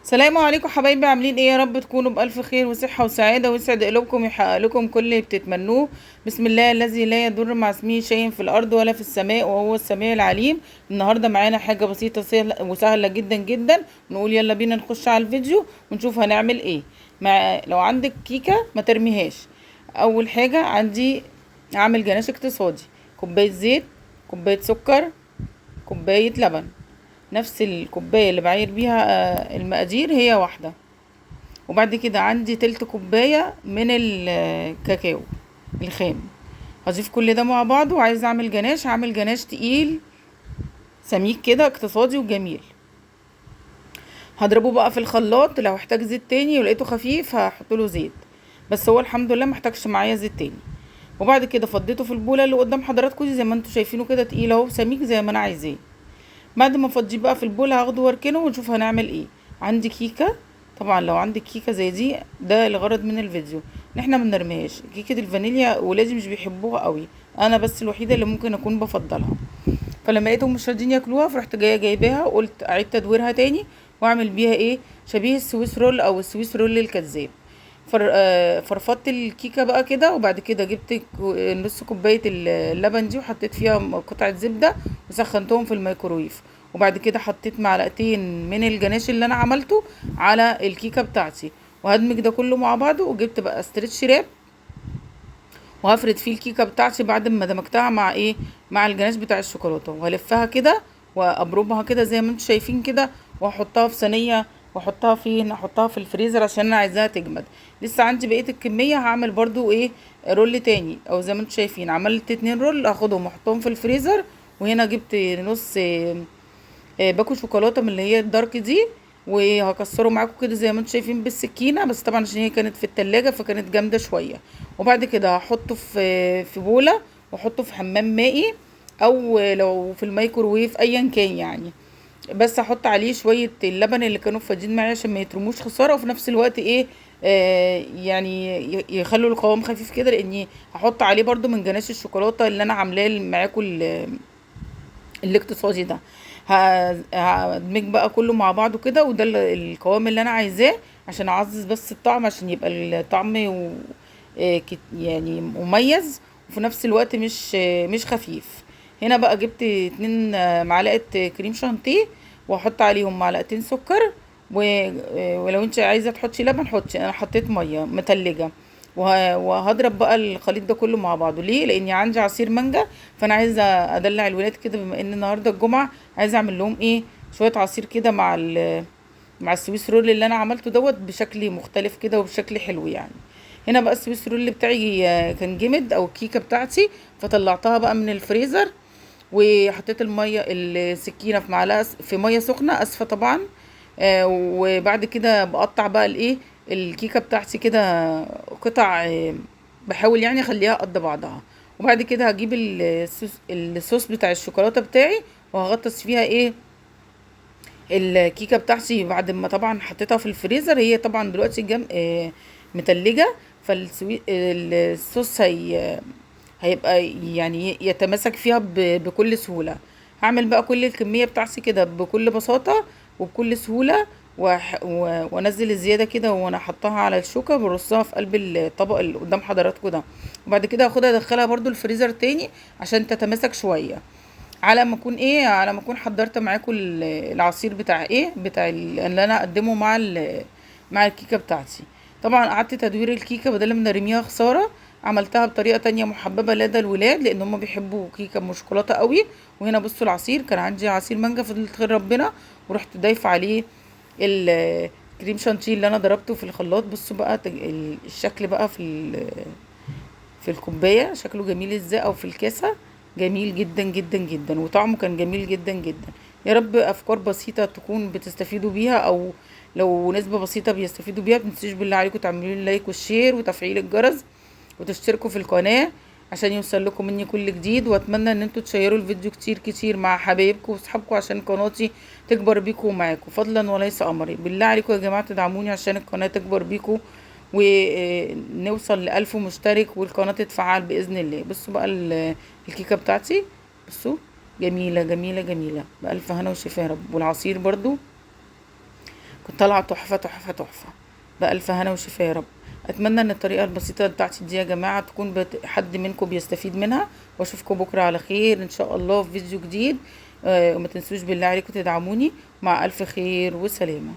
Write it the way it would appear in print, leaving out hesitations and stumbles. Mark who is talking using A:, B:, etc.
A: السلام عليكم حبايبي، عاملين ايه؟ يا رب تكونوا بألف خير وصحة وسعادة، ويسعد قلوبكم ويحقق لكم كل اللي بتتمنوه. بسم الله الذي لا يضر مع اسمه شيء في الأرض ولا في السماء، وهو السميع العليم. النهاردة معانا حاجة بسيطة وسهلة جدا جدا. نقول يلا بينا نخش على الفيديو ونشوف هنعمل ايه. لو عندك كيكة ما ترميهاش. أول حاجة عندي أعمل جناش اقتصادي: كوباية زيت، كوباية سكر، كوباية لبن. نفس الكوباية اللي بعاير بيها المقادير هي واحدة. وبعد كده عندي تلت كوباية من الكاكاو الخام. هضيف كل ده مع بعض، وعايزة اعمل جناش، هعمل جناش تقيل سميك كده اقتصادي وجميل. هضربه بقى في الخلاط، لو احتاج زيت تاني ولقيته خفيف هحط له زيت، بس هو الحمد لله محتاجش معايا زيت تاني. وبعد كده فضيته في البولة اللي قدام حضراتكم دي، زي ما انتوا شايفينه كده تقيل اهو سميك زي ما انا عايزاه. بعد ما افضيه بقى في البول هاخده واركنه ونشوف هنعمل ايه. عندي كيكه. طبعا لو عندك كيكه زي دي، ده الغرض من الفيديو ان احنا ما نرميهاش. كيكه الفانيليا ولادي مش بيحبوها قوي، انا بس الوحيده اللي ممكن اكون بفضلها. فلما لقيتهم مش راضيين ياكلوها، فرحت جايه جايباها وقلت اعيد تدويرها تاني واعمل بيها ايه، شبيه السويس رول او السويس رول الكذاب. فرفضت الكيكه بقى كده، وبعد كده جبت نص كوبايه اللبن دي وحطيت فيها قطعه زبده وسخنتهم في الميكرويف. وبعد كده حطيت معلقتين من الجناش اللي انا عملته على الكيكه بتاعتي، وهدمج ده كله مع بعضه. وجبت بقى استرتش راب وهفرد فيه الكيكه بتاعتي بعد ما دمجتها مع ايه، مع الجناش بتاع الشوكولاته، وهلفها كده وابربها كده زي ما انتم شايفين كده، واحطها في صينيه، واحطها فين، احطها في الفريزر عشان انا عايزاها تجمد. لسه عندي بقيه الكميه، هعمل برضو ايه، رول تاني. او زي ما انتم شايفين عملت 2 رول، اخدهم واحطهم في الفريزر. وهنا جبت نص باكو شوكولاته من اللي هي الدارك دي، وهكسره معاكم كده زي ما انتم شايفين بالسكينه، بس طبعا عشان هي كانت في التلاجة فكانت جامده شويه. وبعد كده هحطه في بوله، واحطه في حمام مائي، او لو في الميكروويف ايا كان يعني. بس احط عليه شويه اللبن اللي كانوا فاضيين معايا عشان ما يترموش خساره، وفي نفس الوقت ايه، يعني يخلوا القوام خفيف كده، لاني هحط عليه برضو من جناش الشوكولاته اللي انا عاملاه معاكم الاقتصادي ده. هدمج بقى كله مع بعضه كده، وده القوام اللي انا عايزاه عشان اعزز بس الطعم، عشان يبقى الطعم يعني مميز، وفي نفس الوقت مش خفيف. هنا بقى جبت 2 معلقة كريم شانتيه، واحط عليهم معلقتين سكر. ولو انت عايزه تحطي لبن حطي، انا حطيت ميه متلجه. وهضرب بقى الخليط ده كله مع بعضه. ليه؟ لاني عندي عصير مانجا، فانا عايزه ادلع الولاد كده، بما ان النهارده الجمعه عايزه اعمل لهم ايه، شويه عصير كده مع السويس رول اللي انا عملته دوت بشكل مختلف كده وبشكل حلو يعني. هنا بقى السويس رول بتاعي كان جمد، او الكيكه بتاعتي، فطلعتها بقى من الفريزر. وحطيت السكينه في معلقه في ميه سخنه، اسفه طبعا. وبعد كده بقطع بقى الايه، الكيكه بتاعتي كده قطع، بحاول يعني اخليها قد بعضها. وبعد كده هجيب الصوص بتاع الشوكولاته بتاعي، وهغطس فيها ايه، الكيكه بتاعتي بعد ما طبعا حطيتها في الفريزر. هي طبعا دلوقتي متلجه، فالصوص هيبقى يعني يتماسك فيها بكل سهولة. هعمل بقى كل الكمية بتاعتي كده بكل بساطة وبكل سهولة. وانزل الزيادة كده وانا حطها على الشوكة، برصها في قلب الطبق اللي قدام حضراتكم ده. وبعد كده هاخدها ادخلها برضو الفريزر تاني عشان تتماسك شوية، على ما اكون حضرت معاكم العصير بتاع ايه، اللي انا اقدمه مع الكيكه بتاعتي. طبعا قعدت تدوير الكيكه بدل ما نرميها خساره، عملتها بطريقه تانية محببه لدى الولاد، لان هم بيحبوا كيكه بالشوكولاته قوي. وهنا بصوا العصير، كان عندي عصير مانجا فضلت خير ربنا، ورحت ضايفه عليه الكريم شانتيه اللي انا ضربته في الخلاط. بصوا بقى الشكل بقى في الكوبايه شكله جميل ازاي، او في الكاسه جميل جدا جدا جدا، وطعمه كان جميل جدا جدا. يا رب افكار بسيطه تكون بتستفيدوا بيها، او لو نسبه بسيطه بيستفيدوا بيها. متنسوش بالله عليكم تعملوا لي لايك والشير وتفعيل الجرس، وتشتركوا في القناه عشان يوصل لكم مني كل جديد. واتمنى ان انتوا تشيروا الفيديو كتير كتير مع حبايبكم واصحابكم عشان قناتي تكبر بيكم ومعاكم، فضلا وليس امري. بالله عليكم يا جماعه تدعموني عشان القناه تكبر بيكم، ونوصل ل1000 مشترك والقناة تتفعل بإذن الله. بصوا بقى الكيكة بتاعتي، بصوا جميلة جميلة جميلة، بألف هنا وشفا يا رب. والعصير برضو كنت طالعه تحفه تحفه تحفه. بألف هنا وشفا يا رب. اتمنى ان الطريقه البسيطه بتاعتي دي يا جماعه تكون حد منكم بيستفيد منها، واشوفكم بكره على خير ان شاء الله في فيديو جديد. وما تنسوش بالله عليكم تدعموني. مع الف خير وسلامه.